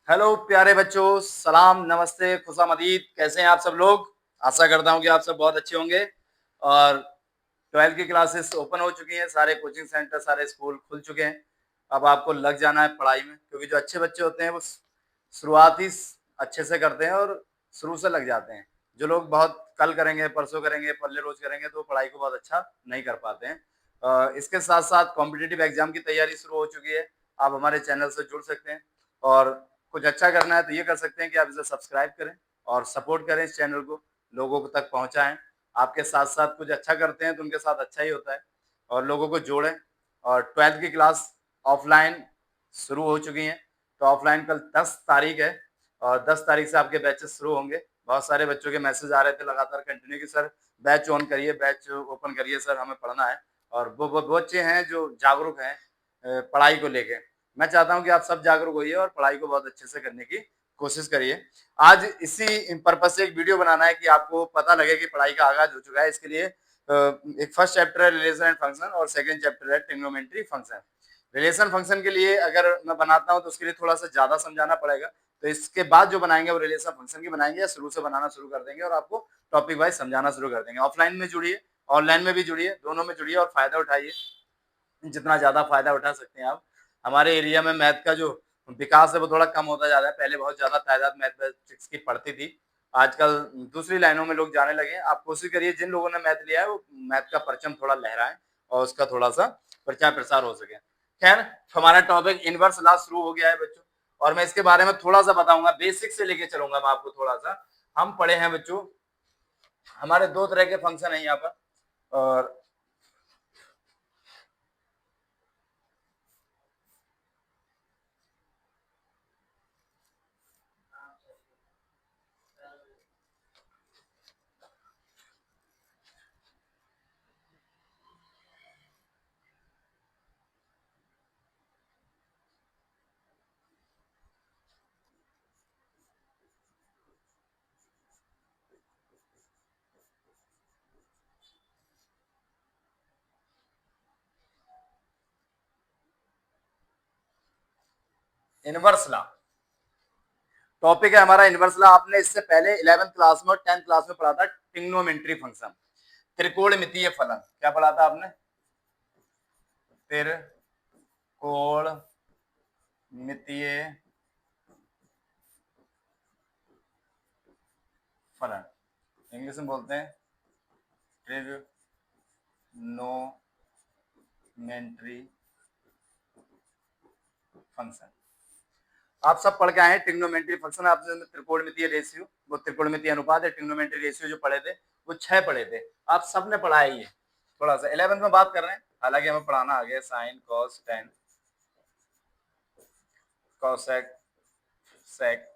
Hello प्यारे बच्चों, सलाम, नमस्ते, खुशामदीद। कैसे हैं आप सब लोग? आशा करता हूँ कि आप सब बहुत अच्छे होंगे। और 12th की क्लासेस ओपन हो चुकी हैं, सारे कोचिंग सेंटर, सारे स्कूल खुल चुके हैं। अब आपको लग जाना है पढ़ाई में, क्योंकि जो अच्छे बच्चे होते हैं वो शुरुआत ही अच्छे से करते हैं और शुरू से लग जाते हैं। जो लोग बहुत कल करेंगे, परसों करेंगे, पल्ले रोज करेंगे, तो पढ़ाई को बहुत अच्छा नहीं कर पाते हैं। इसके साथ साथ कॉम्पिटिटिव एग्जाम की तैयारी शुरू हो चुकी है। आप हमारे चैनल से जुड़ सकते हैं और कुछ अच्छा करना है तो ये कर सकते हैं कि आप इसे सब्सक्राइब करें और सपोर्ट करें इस चैनल को, लोगों को तक पहुंचाएं। आपके साथ साथ कुछ अच्छा करते हैं तो उनके साथ अच्छा ही होता है, और लोगों को जोड़ें। और 12th की क्लास ऑफलाइन शुरू हो चुकी हैं, तो ऑफलाइन कल 10 तारीख है और 10 तारीख से आपके बैचेस शुरू होंगे। बहुत सारे बच्चों के मैसेज आ रहे थे लगातार कंटिन्यू कि सर बैच ऑन करिए, बैच ओपन करिए सर, हमें पढ़ना है। और वो बच्चे हैं जो जागरूक हैं पढ़ाई को लेके। मैं चाहता हूं कि आप सब जागरूक होइए और पढ़ाई को बहुत अच्छे से करने की कोशिश करिए। आज इसी पर्पज से एक वीडियो बनाना है कि आपको पता लगे कि पढ़ाई का आगाज हो चुका है। इसके लिए एक फर्स्ट चैप्टर है रिलेशन एंड फंक्शन और सेकंड चैप्टर है ट्रिग्नोमेट्री फंक्शन। रिलेशन फंक्शन के लिए अगर मैं बनाता हूं तो उसके लिए थोड़ा सा ज्यादा समझाना पड़ेगा, तो इसके बाद जो बनाएंगे वो रिलेशन फंक्शन की बनाएंगे या शुरू से बनाना शुरू कर देंगे और आपको टॉपिक वाइज समझाना शुरू कर देंगे। ऑफलाइन में जुड़िए, ऑनलाइन में भी जुड़िए, दोनों में जुड़िए और फायदा उठाइए, जितना ज्यादा फायदा उठा सकते हैं आप। हमारे एरिया में मैथ का जो विकास है वो थोड़ा कम होता जा रहा है। पहले बहुत ज्यादा तादाद मैथमेटिक्स की पढ़ती थी, आजकल दूसरी लाइनों में लोग जाने लगे हैं। आप कोशिश करिए जिन लोगों ने मैथ लिया है वो मैथ का परचम थोड़ा लहराए और उसका थोड़ा सा प्रचार प्रसार हो सके। खैर, हमारा टॉपिक इनवर्स लॉ शुरू हो गया है बच्चों, और मैं इसके बारे में थोड़ा सा बताऊंगा, बेसिक से लेके चलूंगा मैं आपको थोड़ा सा। हम पढ़े हैं बच्चों, हमारे दो तरह के फंक्शन है यहाँ पर। और इनवर्स लॉ टॉपिक है हमारा। इनवर्स लॉ आपने इससे पहले 11th क्लास में और 10th क्लास में पढ़ा था, ट्रिग्नोमेट्री फंक्शन, त्रिकोणमितीय फलन। क्या पढ़ा था आपने? त्रिकोणमितीय फलन, इंग्लिश में बोलते हैं ट्रिग्नोमेट्री फंक्शन। आप सब पढ़ के आए हैं ट्रिग्नोमेट्री फंक्शन। आपने त्रिकोणमितीय रेशियो, वो त्रिकोणमितीय अनुपात है, ट्रिग्नोमेट्री रेशियो जो पढ़े थे वो 6 पढ़े थे। आप सबने पढ़ा है ये। थोड़ा सा 11th में बात कर रहे हैं, हालांकि हमें पढ़ाना आ गया sine cos tan cosec sec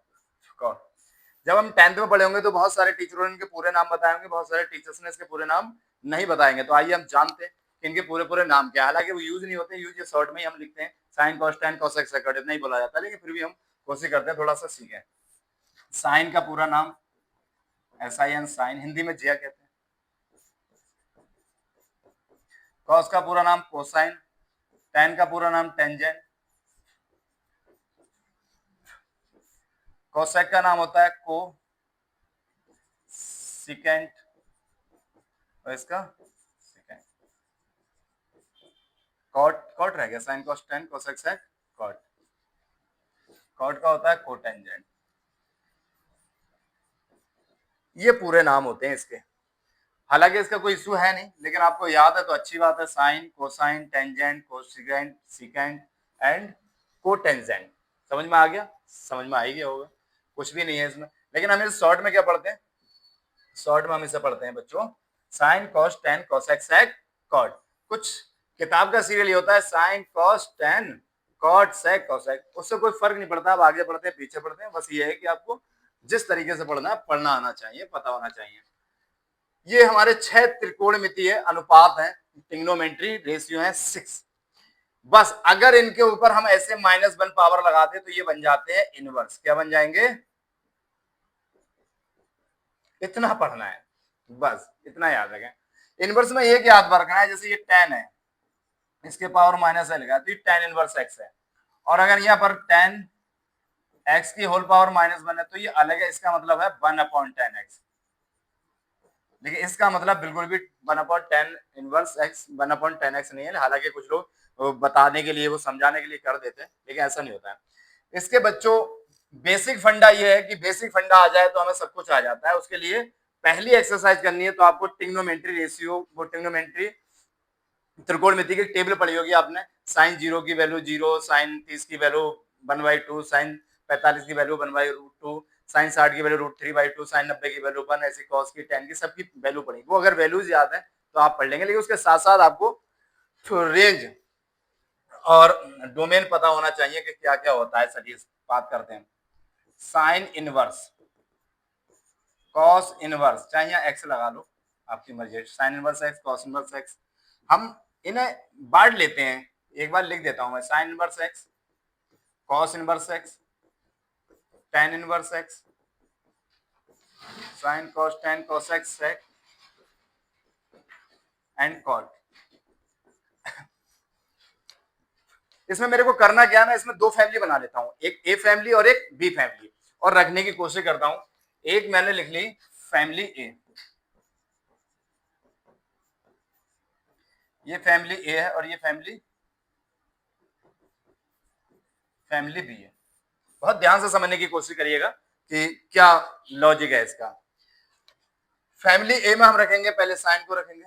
cot. जब हम 10th में पढ़े होंगे तो बहुत सारे टीचरों ने इनके पूरे नाम बताए होंगे, बहुत सारे टीचर्स ने इसके पूरे नाम नहीं बताएंगे। तो आइए हम जानते हैं कि इनके पूरे पूरे नाम क्या है। हालांकि वो यूज नहीं होते, यूज ये शॉर्ट में ही हम लिखते हैं, sine cos tan cosec sec cot, इतना ही बोला जाता है, लेकिन फिर भी हम कोशिश करते हैं थोड़ा सा सीखें। साइन का पूरा नाम SIN साइन, हिंदी में जिया कहते हैं। कॉस का पूरा नाम कोसाइन, टेन का पूरा नाम टेंजेंट, कोसेक का नाम होता है को सिकेंट, और इसका सिकेंट। कॉट कॉट रह गया, sine cos tan cosec sec cot. Cot का होता है कोटेंजेंट। ये पूरे नाम होते हैं इसके। हालांकि इसका कोई इशू है नहीं, लेकिन आपको याद है तो अच्छी बात है। Sine, cosine, tangent, cosecant, secant and cotangent. समझ में आ गया? समझ में आ ही गया होगा, कुछ भी नहीं है इसमें। लेकिन हम इस शॉर्ट में क्या पढ़ते हैं? शॉर्ट में हम इसे पढ़ते हैं बच्चों, sine cos tan cosec sec cot. कुछ किताब का सीरियल ये होता है, sine cos tan cot sec cosec, उससे कोई फर्क नहीं पड़ता। आप आगे पढ़ते हैं पीछे पढ़ते हैं, बस ये है कि आपको जिस तरीके से पढ़ना है पढ़ना आना चाहिए, पता होना चाहिए। ये हमारे 6 त्रिकोणमितीय अनुपात हैं, ट्रिग्नोमेट्री रेशियो है 6। बस अगर इनके ऊपर हम ऐसे -1 पावर लगाते तो ये बन जाते हैं इनवर्स। क्या बन जाएंगे? इतना पढ़ना है, बस इतना याद रखें। इनवर्स में एक याद रखना है, जैसे ये टेन है, इसके पावर -l लगा तो ये टेन इनवर्स x है। और अगर यहाँ पर टेन x की होल पावर -1 है तो ये अलग है, इसका मतलब है 1/10x। देखिए इसका मतलब बिल्कुल भी 1/10 इनवर्स x 1/10x नहीं है, हालांकि कुछ लोग वो बताने के लिए, वो समझाने के लिए कर देते हैं, लेकिन ऐसा नहीं होता है। इसके बच्चों बेसिक फंडा ये है कि बेसिक फंडा आ जाए तो हमें सब कुछ आ जाता है। उसके लिए पहली एक्सरसाइज करनी है तो आपको ट्रिग्नोमेट्री रेशियो, वो ट्रिग्नोमेट्री त्रिकोणमिति की टेबल पढ़ी होगी आपने, साइन 0 की वैल्यू 0, साइन 30 की वैल्यू 1/2, साइन 45 की वैल्यू 1/√2, साइन 60 की वैल्यू √3/2, साइन 90 की वैल्यू 1, ऐसी कॉस की, tan की, सबकी वैल्यू पढ़ी। वो अगर वैल्यूज याद है तो आप पढ़ लेंगे, लेकिन उसके साथ साथ आपको रेंज और डोमेन पता होना चाहिए कि क्या क्या होता है। चलिए बात करते हैं। साइन इनवर्स, कॉस इनवर्स, चाहे यहाँ एक्स लगा लो, आपकी मर्जी, sign inverse x, cos inverse x, हम इन्हें बांट लेते हैं। एक बार लिख देता हूं मैं, sine inverse x, cos inverse x, tan inverse x, sine cos tan cos x sec and cot. इसमें मेरे को करना क्या है, मैं इसमें दो फैमिली बना लेता हूं, एक ए फैमिली और एक बी फैमिली, और रखने की कोशिश करता हूं। एक मैंने लिख ली फैमिली ए, ये फैमिली ए है, और ये फैमिली फैमिली बी है। बहुत ध्यान से समझने की कोशिश करिएगा कि क्या लॉजिक है इसका। फैमिली ए में हम रखेंगे, पहले साइन को रखेंगे,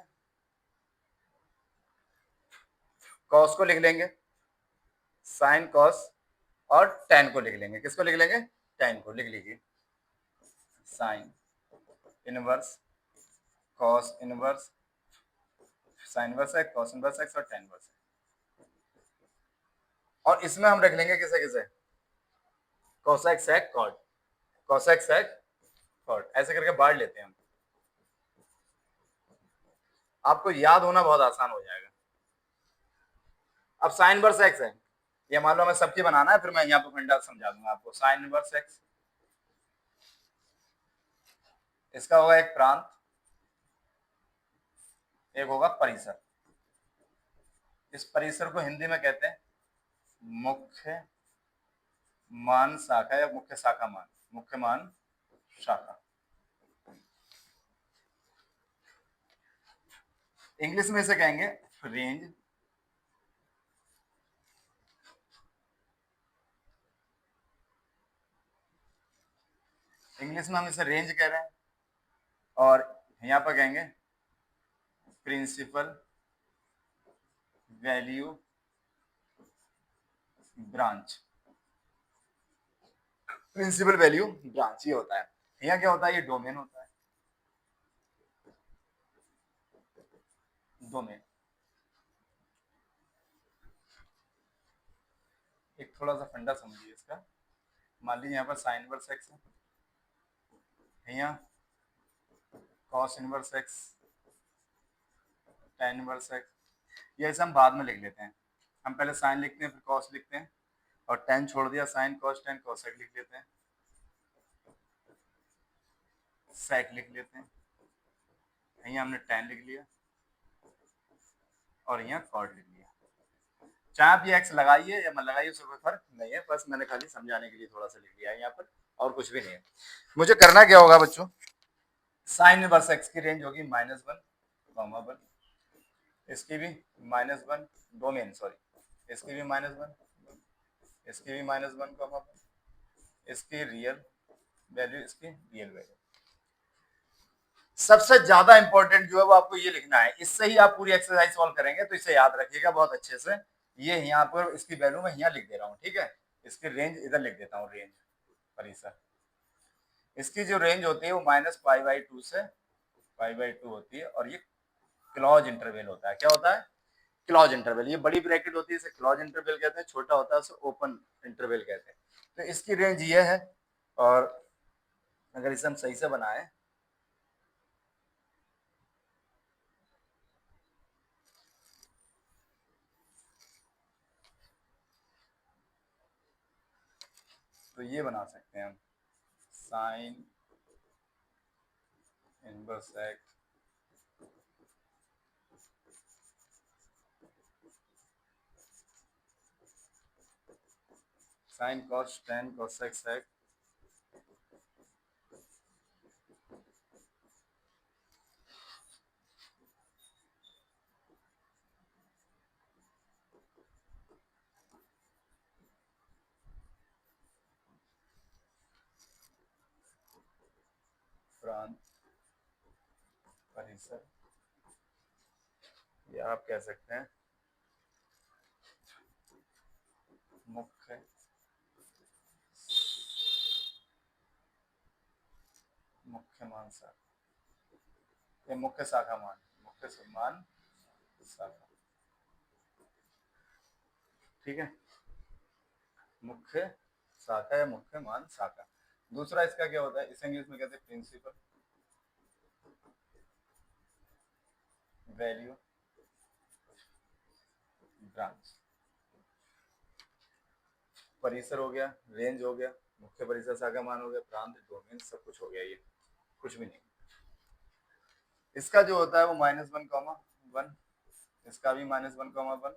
कॉस को लिख लेंगे, साइन कॉस, और tan को लिख लेंगे। किसको लिख लेंगे? tan को लिख लीजिए, sine inverse, cos inverse, sign inverse x, cos inverse x, और tan इनवर्स। और इसमें हम रख लेंगे किसे किसे, cosec sec cot, cosec sec cot, ऐसे करके बांट लेते हैं हम। आपको याद होना बहुत आसान हो जाएगा। अब साइन इनवर्स एक्स है, ये मान लो हमें सबकी बनाना है, फिर मैं यहाँ पे फंडा समझा दूंगा आपको। साइन इनवर्स एक्स, इसका होगा एक प्रांत, एक होगा परिसर। इस परिसर को हिंदी में कहते हैं मुख्य मान शाखा, या मुख्य शाखा मान, मुख्य मान शाखा। इंग्लिश में इसे कहेंगे रेंज, इंग्लिश में हम इसे रेंज कह रहे हैं, और यहाँ पर कहेंगे principal value branch, principal value branch ये होता है। यहाँ क्या होता है, ये डोमेन होता है, डोमेन। एक थोड़ा सा फंडा समझिए इसका। मान लीजिए यहाँ पर साइन इनवर्स एक्स है, यहाँ cos inverse x, tan inverse x, ये ऐसे हम बाद में लिख लेते हैं। हम पहले साइन लिखते हैं, फिर कॉस लिखते हैं, और tan छोड़ दिया, साइन कॉस tan cosec लिख लेते हैं, sec लिख लेते हैं, यहाँ हमने tan लिख लिया, और यहाँ cot लिख लिया। चाहे आप ये x लगाइए या मत लगाइए, उससे कोई फर्क नहीं है, बस मैंने खाली समझाने के लिए थोड़ा सा लिख लिया है यहाँ पर, और कुछ भी नहीं है। मुझे करना क्या होगा बच्चों, साइन इनवर्स एक्स की रेंज होगी -1, इसकी भी -1, डोमेन सॉरी, इसकी भी -1, इसकी भी -1, इसकी रियल वैल्यू, इसकी रियल वैल्यू। सबसे ज्यादा इंपॉर्टेंट जो है वो आपको ये लिखना है, इससे ही आप पूरी एक्सरसाइज सॉल्व करेंगे, तो इसे याद रखिएगा बहुत अच्छे से। ये यहाँ पर इसकी वैल्यू मैं यहाँ लिख दे रहा हूँ, ठीक है, इसकी रेंज इधर लिख देता हूँ, रेंज परिसर। इसकी जो रेंज होती है वो -π/2 से π/2 होती है, और ये क्लॉज इंटरवल होता है। क्या होता है? Clause interval. ये बड़ी ब्रैकेट होती है, इसे क्लॉज इंटरवल कहते हैं, छोटा होता है उसे ओपन इंटरवल कहते हैं। तो इसकी रेंज ये है, और अगर इसे हम सही से बनाए तो ये बना सकते हैं हम, sine inverse x, sine cos tan cosec sec प्रांत परिसर, या आप कह सकते हैं मुख्य मुख्य मान शाखा, ये मुख्य शाखा मान, मुख्य सम्मान शाखा, ठीक है, मुख्य शाखा या मुख्य मान शाखा। दूसरा इसका क्या होता है, इसे इंग्लिश में कहते हैं प्रिंसिपल वैल्यू ब्रांच। परिसर हो गया, रेंज हो गया, मुख्य परिसर शाखा मान हो गया, प्रांत डोमेन सब कुछ हो गया, ये कुछ भी नहीं। इसका जो होता है वो -1, इसका भी -1,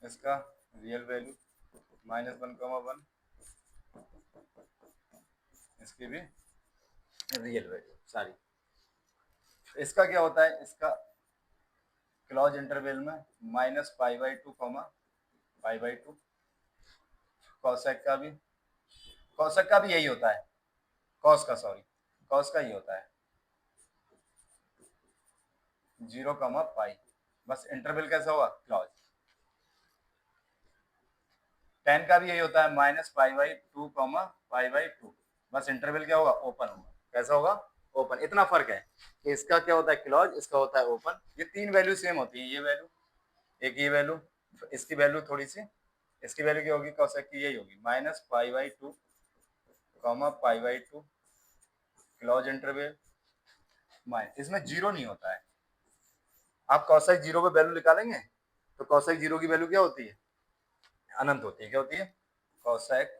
इसका रियल वैल्यू -1, इसकी भी रियल वैल्यू सारी। इसका क्या होता है, इसका क्लोज इंटरवल में -π/2, π/2। कॉसेक का भी यही होता है, कॉस का ही होता है 0, पाई, बस इंटरवल कैसा होगा क्लोज। टेन का भी यही होता है -π/2, π/2, बस इंटरवल क्या होगा ओपन होगा, कैसा होगा ओपन। इतना फर्क है कि इसका क्या होता है क्लोज, इसका होता है ओपन। ये तीन वैल्यू सेम होती है, ये वैल्यू एक, ये वैल्यू, इसकी वैल्यू थोड़ी सी, इसकी वैल्यू क्या होगी कॉसेक की, यही होगी -π/2, π/2 क्लोज इंटरवल इसमें जीरो नहीं होता है। आप कॉसेक जीरो पे वैल्यू निकालेंगे तो कॉसेक जीरो की वैल्यू क्या होती है, अनंत होती है। क्या होती है, कॉसेक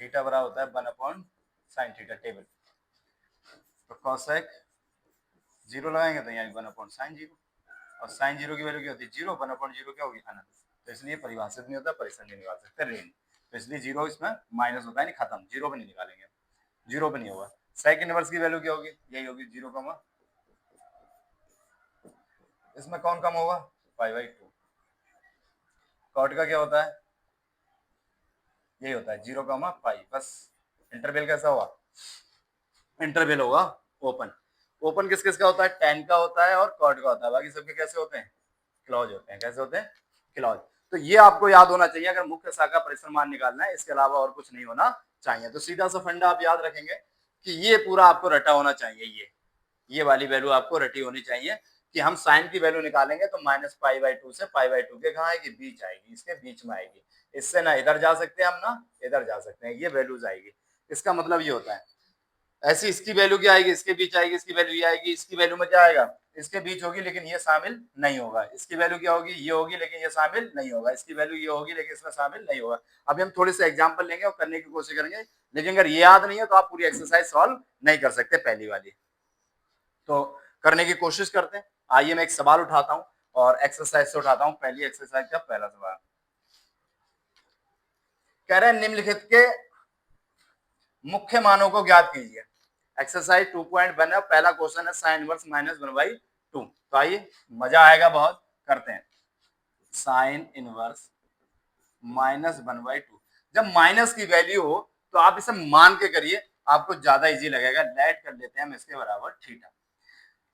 थीटा बराबर होता है 1/sin थीटा टेबल। तो कॉसेक जीरो लगाएंगे तो यहाँ 1/sin जीरो, और sin जीरो की वैल्यू क्या होती है 0, 1/0 क्या होगी अनंत। तो इसलिए परिभाषित नहीं होता, परिसर नहीं निकाल सकते रेंज, तो इसलिए जीरो इसमें माइनस होता है, नहीं खत्म, जीरो पे नहीं निकालेंगे, जीरो पे नहीं होगा। सेकंड इनवर्स की वैल्यू क्या होगी, यही होगी 0, इसमें कौन कम होगा π/2। कॉट का क्या होता है, यही होता है 0, पाई, बस इंटरवल कैसा होगा, इंटरवल होगा ओपन। ओपन किस किस का होता है, टेन का होता है और कॉट का होता है, बाकी सबके कैसे होते हैं क्लोज होते हैं। कैसे होते हैं क्लोज। तो ये आपको याद होना चाहिए अगर मुख्य शाखा परिसर मान निकालना है, इसके अलावा और कुछ नहीं होना चाहिए। तो सीधा सा फंडा आप याद रखेंगे कि ये पूरा आपको रटा होना चाहिए, ये वाली वैल्यू आपको रटी होनी चाहिए कि हम साइन की वैल्यू निकालेंगे तो -π/2 से π/2 के कहाँ आएगी, बीच आएगी, इसके बीच में आएगी। इससे ना इधर जा सकते हैं हम ना इधर जा सकते हैं, ये वैल्यूज आएगी। इसका मतलब ये होता है, ऐसी इसकी वैल्यू क्या आएगी, इसके बीच आएगी, इसकी वैल्यू ये आएगी, इसकी वैल्यू में क्या आएगा, इसके बीच होगी लेकिन ये शामिल नहीं होगा, इसकी वैल्यू क्या होगी, ये होगी लेकिन ये शामिल नहीं होगा, इसकी वैल्यू ये होगी लेकिन इसमें शामिल नहीं होगा। अभी हम थोड़े से एग्जांपल लेंगे और करने की कोशिश करेंगे, लेकिन अगर ये याद नहीं है तो आप पूरी एक्सरसाइज सॉल्व नहीं कर सकते पहली वाली। तो करने की कोशिश करते हैं। आइए मैं एक सवाल उठाता हूं और एक्सरसाइज से उठाता हूं। पहली एक्सरसाइज का पहला सवाल कह रहे हैं निम्नलिखित के मुख्य मानों को ज्ञात कीजिए। एक्सरसाइज 2.1 है, पहला क्वेश्चन है साइन इनवर्स -1/2। तो आइए मजा आएगा बहुत, करते हैं। साइन इनवर्स -1/2, जब माइनस की वैल्यू हो तो आप इसे मान के करिए, आपको ज्यादा इजी लगेगा। लेट कर लेते हैं हम इसके बराबर थीटा।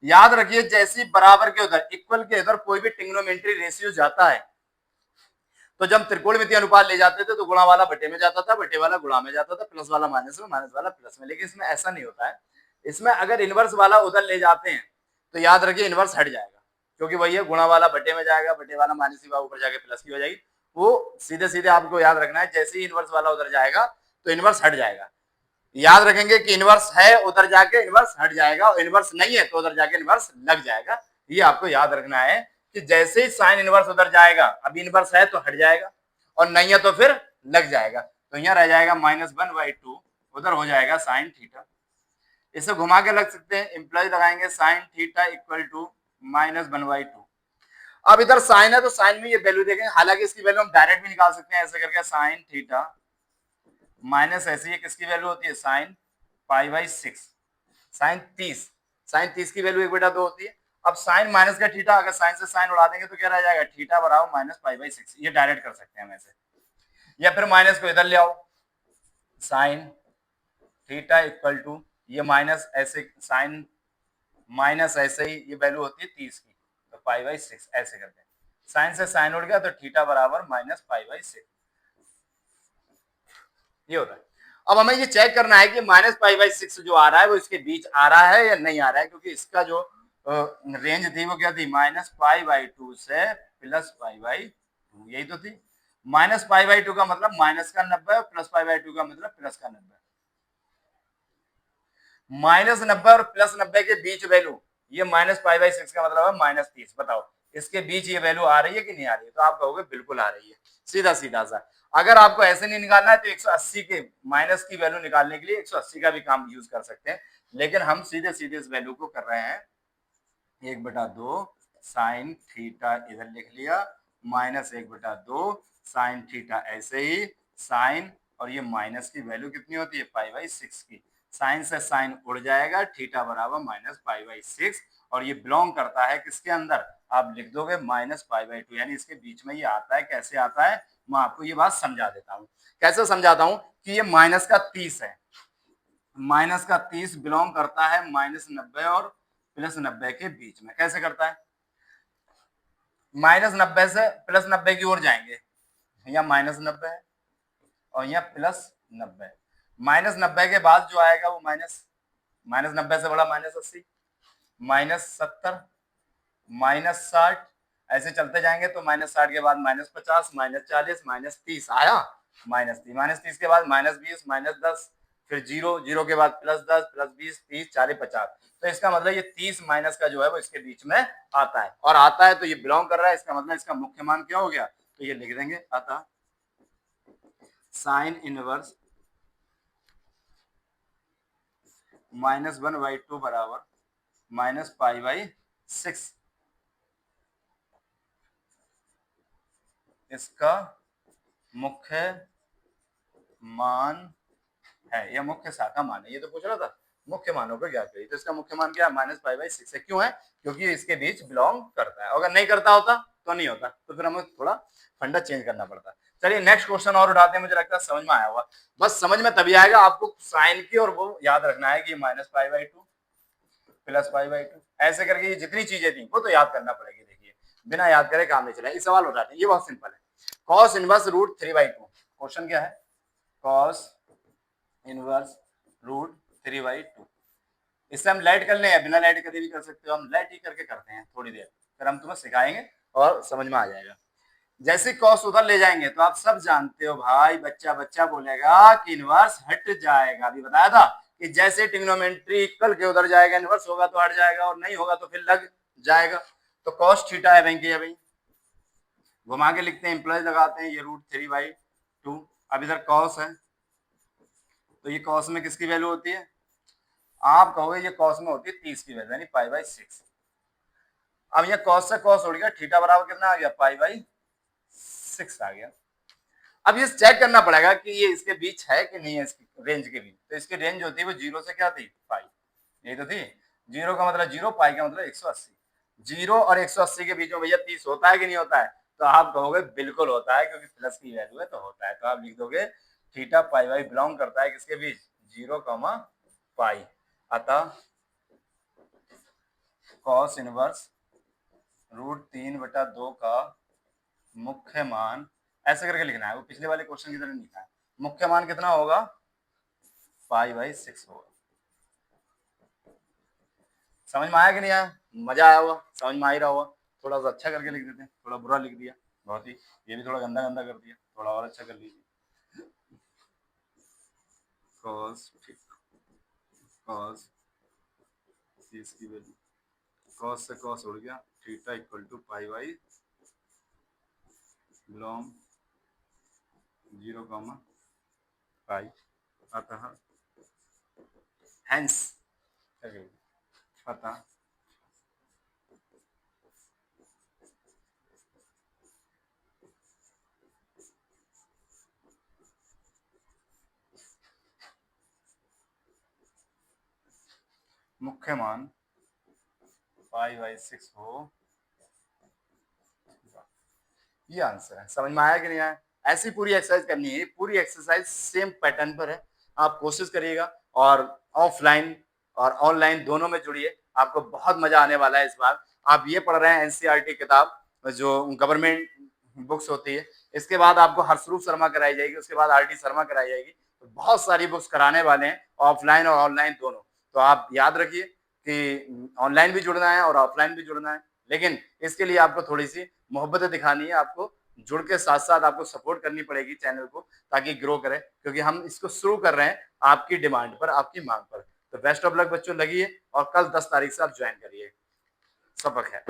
याद रखिए जैसी बराबर के उधर, इक्वल के उधर कोई भी ट्रिग्नोमेट्री रेशियो जाता है तो जब त्रिकोणमितीय अनुपात ले जाते थे तो गुणा वाला बटे में जाता था, बटे वाला गुणा में जाता था, प्लस वाला माइनस में, माइनस वाला प्लस में। लेकिन इसमें ऐसा नहीं होता है। इसमें अगर इनवर्स वाला उधर ले जाते हैं तो याद रखिए इनवर्स हट जाएगा, क्योंकि वही है गुणा वाला बटे में जाएगा, बटे वाला माइनस की ऊपर जाके प्लस की हो जाएगी। वो सीधे सीधे आपको याद रखना है, जैसे ही इनवर्स वाला उधर जाएगा तो इनवर्स हट जाएगा। याद रखेंगे कि इनवर्स है उधर जाके इनवर्स हट जाएगा, और इनवर्स नहीं है तो उधर जाके इनवर्स लग जाएगा। ये आपको याद रखना है कि जैसे ही साइन इनवर्स उधर जाएगा, अभी इनवर्स है तो हट जाएगा, और नहीं है तो फिर लग जाएगा। तो यहाँ रह जाएगा -1/2, उधर हो जाएगा साइन थीटा। इसे घुमा के लग सकते हैं, इंप्लाई लगाएंगे साइन थीटा इक्वल टू -1/2। अब इधर साइन है तो साइन में ये वैल्यू देखेंगे, हालांकि इसकी वैल्यू हम डायरेक्ट भी निकाल सकते हैं ऐसे करके, साइन थीटा माइनस ऐसे, ये किसकी वैल्यू होती है, साइन पाई बाई 6, साइन 30 की वैल्यू 1/2 होती है। अब साइन माइनस का थीटा, अगर साइन से साइन उड़ा देंगे तो क्या रह जाएगा, थीटा बराबर माइनस पाई बाई 6, ये डायरेक्ट कर सकते हैं हम ऐसे, या फिर माइनस को इधर ले आओ, साइन थीटा इक्वल टू ये माइनस ऐसे, साइन माइनस ऐसे ही ये वैल्यू होती है 30 की, तो पाई बाई 6 ऐसे करके, साइन से साइन उड़ गया तो थीटा बराबर माइनस पाई बाई 6, ये होता है। अब हमें ये चेक करना है कि माइनस पाई बाई 6 जो आ रहा है वो इसके बीच आ रहा है या नहीं आ रहा है, क्योंकि इसका जो रेंज थी वो क्या थी, माइनस पाई बाई 2 से प्लस पाई बाई 2, यही तो थी। माइनस पाई बाई 2 का मतलब माइनस का 90 और प्लस पाई बाई 2 का मतलब प्लस का 90, माइनस 90 और प्लस 90 के बीच वैल्यू, ये माइनस पाई बाई 6 का मतलब है माइनस 30, बताओ इसके बीच ये वैल्यू आ रही है कि नहीं आ रही है, तो आप कहोगे बिल्कुल आ रही है, सीधा सीधा सा। अगर आपको ऐसे नहीं निकालना है तो 180 के माइनस की वैल्यू निकालने के लिए 180 का भी काम यूज कर सकते हैं, लेकिन हम सीधे सीधे इस वैल्यू को कर रहे हैं 1/2 साइन थीटा, इधर लिख लिया, माइनस 1/2 साइन थीटा ऐसे ही, साइन और ये माइनस की वैल्यू कितनी होती है, पाई बाई 6 की, साइन से साइन उड़ जाएगा, थीटा बराबर माइनस पाई बाई 6, और ये बिलोंग करता है किसके अंदर, आप लिख दोगे माइनस पाई बाई 2, यानी इसके बीच में ये आता है, कैसे आता है मैं आपको ये बात समझा देता हूँ। कैसे समझाता हूँ कि ये माइनस का 30 है, माइनस का 30 बिलोंग करता है माइनस 90 और प्लस 90 के बीच में, कैसे करता है, माइनस 90 से प्लस 90 की ओर जाएंगे, यहाँ माइनस 90 है और यहाँ प्लस 90, माइनस 90 के बाद जो आएगा वो माइनस, माइनस 90 से बड़ा माइनस 80, माइनस 70, माइनस 60, ऐसे चलते जाएंगे तो माइनस 60 के बाद माइनस 50, माइनस 40, माइनस 30 आया, माइनस 30 के बाद माइनस 20, माइनस 10, फिर जीरो, जीरो के बाद प्लस 10, प्लस 20, 30, 40, 50, तो इसका मतलब ये 30 माइनस का जो है वो इसके बीच में आता है, और आता है तो ये बिलोंग कर रहा है, इसका मतलब इसका मुख्य मान क्या हो गया, तो ये लिख देंगे, अतः साइन इनवर्स -1/2 बराबर माइनस पाई बाई 6, इसका मुख्य मान है, यह मुख्य शाखा मान है, ये तो पूछ रहा था मुख्य मानों को ज्ञात करिए, तो इसका मुख्य मान क्या है, माइनस पाई बाई 6 है, क्यों है, क्योंकि ये इसके बीच बिलोंग करता है, अगर नहीं करता होता तो नहीं होता, तो फिर हमें थोड़ा फंडा चेंज करना पड़ता। चलिए नेक्स्ट क्वेश्चन और उठाते हैं, मुझे लगता है समझ में आया होगा, बस समझ में तभी आएगा आपको साइन की, और वो याद रखना है कि minus pi by 2 plus pi by 2, ऐसे करके ये जितनी चीजें थी वो तो याद करना पड़ेगी, देखिए बिना याद करे काम नहीं चला, ये सवाल उठाते हैं, ये बहुत सिंपल है, कॉस इनवर्स रूट 3/2, क्वेश्चन क्या है, कॉस इनवर्स रूट 3/2, इससे हम लाइट कर लें या बिना लाइट करे भी कर सकते हो, हम लाइट ही करके करते हैं थोड़ी देर, फिर हम तुम्हें सिखाएंगे और समझ में आ जाएगा। जैसे कॉस उधर ले जाएंगे तो आप सब जानते हो भाई, बच्चा बच्चा बोलेगा कि इनवर्स हट जाएगा, अभी बताया था कि जैसे ट्रिग्नोमेट्री कल के उधर जाएगा, इनवर्स होगा तो हट जाएगा और नहीं होगा तो फिर लग जाएगा, तो कॉस थीटा है भैया, भाई घुमा के लिखते हैं, इंप्लॉय लगाते हैं, ये रूट 3/2, अब इधर कॉस है तो ये कॉस में किसकी वैल्यू होती है, आप कहोगे ये कॉस में होती है 30 की वैल्यू, यानी पाई बाई 6, अब ये कॉस से कॉस उड़ गया, थीटा बराबर कितना आ गया, पाई बाई 6 आ गया। अब ये चेक करना पड़ेगा कि ये इसके बीच है कि नहीं है, इसकी रेंज के बीच, तो इसकी रेंज होती है वो जीरो से क्या थी, पाई, यही तो थी, जीरो का मतलब जीरो, पाई का मतलब 180, जीरो और 180 के बीच में भैया 30 होता है कि नहीं होता है, तो आप कहोगे बिल्कुल होता है, क्योंकि प्लस की वैल्यू है तो होता है, तो आप लिख दोगे थीटा पाई बाई बिलोंग करता है किसके बीच, जीरो कॉमा पाई, अतः कॉस इनवर्स रूट 3/2 का मुख्य मान, ऐसे करके लिखना है, वो पिछले वाले क्वेश्चन की तरह लिखा है, मुख्य मान कितना होगा, पाई बाई 6 होगा। समझ में आया कि नहीं आया, मजा आया हुआ, समझ में आ ही रहा हुआ, थोड़ा सा अच्छा करके लिख देते हैं, थोड़ा बुरा लिख दिया बहुत ही, ये भी थोड़ा गंदा गंदा कर दिया, थोड़ा और अच्छा कर लीजिए, cos cos इसकी वैल्यू, cos से cos उड़ गया, theta equal to pi by belong zero comma pi, अतः हैंस, अतः मुख्य मान 5/6 हो, ये आंसर है। समझ में आया कि नहीं आया? ऐसी पूरी एक्सरसाइज करनी है, पूरी एक्सरसाइज सेम पैटर्न पर है। आप कोशिश करिएगा और ऑफलाइन और ऑनलाइन दोनों में जुड़िए, आपको बहुत मजा आने वाला है इस बार। आप ये पढ़ रहे हैं एनसीईआरटी किताब, जो गवर्नमेंट बुक्स होती है, इसके बाद आपको हर्षरूप शर्मा कराई जाएगी, उसके बाद आरटी शर्मा कराई जाएगी। तो बहुत सारी बुक्स कराने वाले हैं, ऑफलाइन और ऑनलाइन दोनों। तो आप याद रखिए कि ऑनलाइन भी जुड़ना है और ऑफलाइन भी जुड़ना है, लेकिन इसके लिए आपको थोड़ी सी मोहब्बतें दिखानी है, आपको जुड़ के साथ साथ आपको सपोर्ट करनी पड़ेगी चैनल को, ताकि ग्रो करे, क्योंकि हम इसको शुरू कर रहे हैं आपकी डिमांड पर, आपकी मांग पर। तो बेस्ट ऑफ लक बच्चों, लगिए और कल 10 तारीख से आप ज्वाइन करिए। सबक है।